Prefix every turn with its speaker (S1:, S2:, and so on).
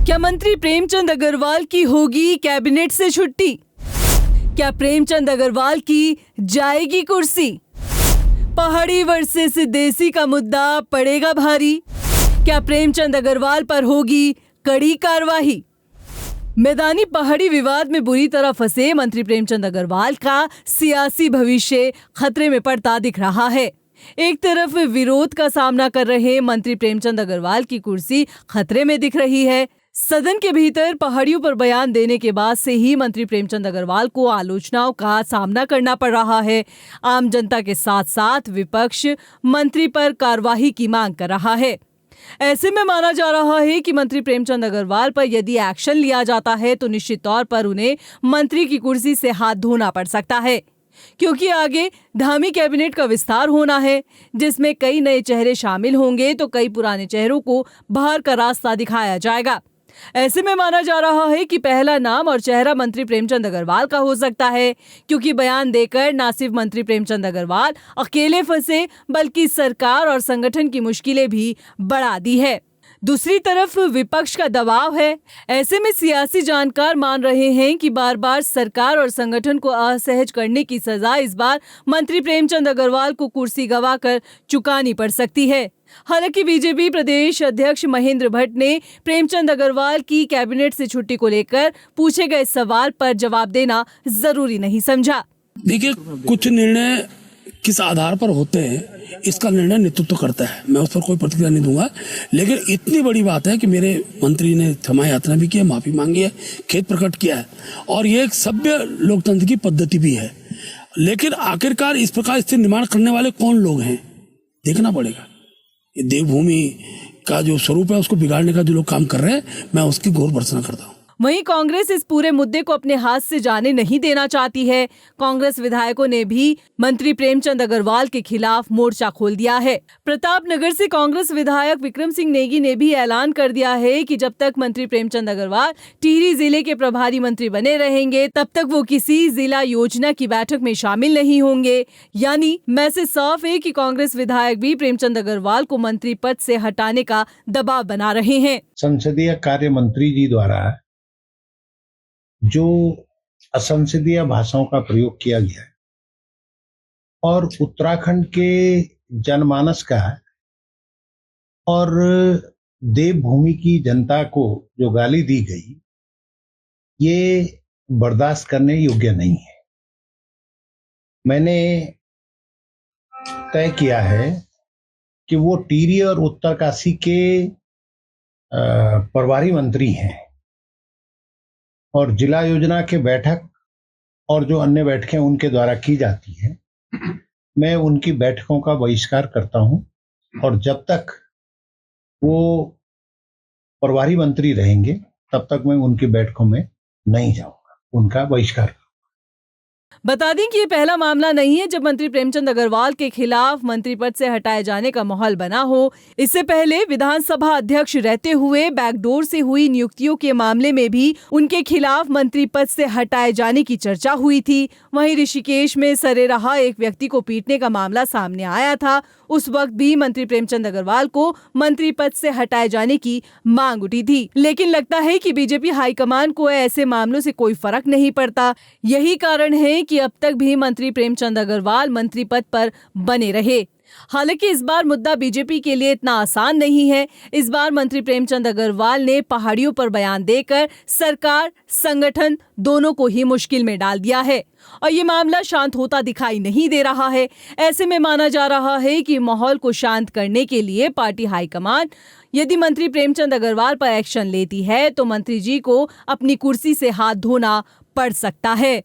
S1: क्या मंत्री प्रेमचंद अग्रवाल की होगी कैबिनेट से छुट्टी? क्या प्रेमचंद अग्रवाल की जाएगी कुर्सी? पहाड़ी वर्सेस देसी का मुद्दा पड़ेगा भारी। क्या प्रेमचंद अग्रवाल पर होगी कड़ी कार्रवाई? मैदानी पहाड़ी विवाद में बुरी तरह फंसे मंत्री प्रेमचंद अग्रवाल का सियासी भविष्य खतरे में पड़ता दिख रहा है। एक तरफ विरोध का सामना कर रहे मंत्री प्रेमचंद अग्रवाल की कुर्सी खतरे में दिख रही है। सदन के भीतर पहाड़ियों पर बयान देने के बाद से ही मंत्री प्रेमचंद अग्रवाल को आलोचनाओं का सामना करना पड़ रहा है। आम जनता के साथ साथ विपक्ष मंत्री पर कार्रवाई की मांग कर रहा है। ऐसे में माना जा रहा है कि मंत्री प्रेमचंद अग्रवाल पर यदि एक्शन लिया जाता है तो निश्चित तौर पर उन्हें मंत्री की कुर्सी से हाथ धोना पड़ सकता है, क्योंकि आगे धामी कैबिनेट का विस्तार होना है, जिसमें कई नए चेहरे शामिल होंगे तो कई पुराने चेहरों को बाहर का रास्ता दिखाया जाएगा। ऐसे में माना जा रहा है कि पहला नाम और चेहरा मंत्री प्रेमचंद अग्रवाल का हो सकता है, क्योंकि बयान देकर न सिर्फ मंत्री प्रेमचंद अग्रवाल अकेले फंसे बल्कि सरकार और संगठन की मुश्किलें भी बढ़ा दी है। दूसरी तरफ विपक्ष का दबाव है। ऐसे में सियासी जानकार मान रहे हैं कि बार बार सरकार और संगठन को असहज करने की सजा इस बार मंत्री प्रेमचंद अग्रवाल को कुर्सी गंवाकर चुकानी पड़ सकती है। हालांकि बीजेपी प्रदेश अध्यक्ष महेंद्र भट्ट ने प्रेमचंद अग्रवाल की कैबिनेट से छुट्टी को लेकर पूछे गए सवाल पर जवाब देना जरूरी नहीं समझा।
S2: देखिए, कुछ निर्णय किस आधार पर होते हैं इसका निर्णय नेतृत्व करता है, मैं उस पर कोई प्रतिक्रिया नहीं दूंगा। लेकिन इतनी बड़ी बात है कि मेरे मंत्री ने क्षमा यात्रा भी की है, माफी मांगी है, खेद प्रकट किया है, और ये एक सभ्य लोकतंत्र की पद्धति भी है। लेकिन आखिरकार इस प्रकार स्थिति निर्माण करने वाले कौन लोग हैं, देखना पड़ेगा। ये देवभूमि का जो स्वरूप है उसको बिगाड़ने का जो लोग काम कर रहे हैं, मैं उसकी घोर भर्त्सना करता हूँ।
S1: वहीं कांग्रेस इस पूरे मुद्दे को अपने हाथ से जाने नहीं देना चाहती है। कांग्रेस विधायकों ने भी मंत्री प्रेमचंद अग्रवाल के खिलाफ मोर्चा खोल दिया है। प्रतापनगर से कांग्रेस विधायक विक्रम सिंह नेगी ने भी ऐलान कर दिया है कि जब तक मंत्री प्रेमचंद अग्रवाल टिहरी जिले के प्रभारी मंत्री बने रहेंगे तब तक वो किसी जिला योजना की बैठक में शामिल नहीं होंगे। यानी मैसेज साफ है कि कांग्रेस विधायक भी प्रेमचंद अग्रवाल को मंत्री पद से हटाने का दबाव बना रहे हैं।
S3: संसदीय कार्य मंत्री जी द्वारा जो असंसदीय भाषाओं का प्रयोग किया गया है और उत्तराखंड के जनमानस का और देवभूमि की जनता को जो गाली दी गई, ये बर्दाश्त करने योग्य नहीं है। मैंने तय किया है कि वो टिहरी और उत्तरकाशी के प्रभारी मंत्री हैं और जिला योजना के बैठक और जो अन्य बैठकें उनके द्वारा की जाती है, मैं उनकी बैठकों का बहिष्कार करता हूं और जब तक वो प्रभारी मंत्री रहेंगे तब तक मैं उनकी बैठकों में नहीं जाऊंगा, उनका बहिष्कार।
S1: बता दें कि ये पहला मामला नहीं है जब मंत्री प्रेमचंद अग्रवाल के खिलाफ मंत्री पद से हटाए जाने का माहौल बना हो। इससे पहले विधानसभा अध्यक्ष रहते हुए बैकडोर से हुई नियुक्तियों के मामले में भी उनके खिलाफ मंत्री पद से हटाए जाने की चर्चा हुई थी। वहीं ऋषिकेश में सरे रहा एक व्यक्ति को पीटने का मामला सामने आया था। उस वक्त भी मंत्री प्रेमचंद अग्रवाल को मंत्री पद से हटाए जाने की मांग उठी थी, लेकिन लगता है कि बीजेपी हाईकमान को ऐसे मामलों से कोई फर्क नहीं पड़ता। यही कारण है कि अब तक भी मंत्री प्रेमचंद अग्रवाल मंत्री पद पर बने रहे। हालांकि इस बार मुद्दा बीजेपी के लिए इतना आसान नहीं है। इस बार मंत्री प्रेमचंद अग्रवाल ने पहाड़ियों पर बयान देकर सरकार, संगठन दोनों को ही मुश्किल में डाल दिया है और ये मामला शांत होता दिखाई नहीं दे रहा है। ऐसे में माना जा रहा है कि माहौल को शांत करने के लिए पार्टी हाईकमान यदि मंत्री प्रेमचंद अग्रवाल पर एक्शन लेती है तो मंत्री जी को अपनी कुर्सी से हाथ धोना पड़ सकता है।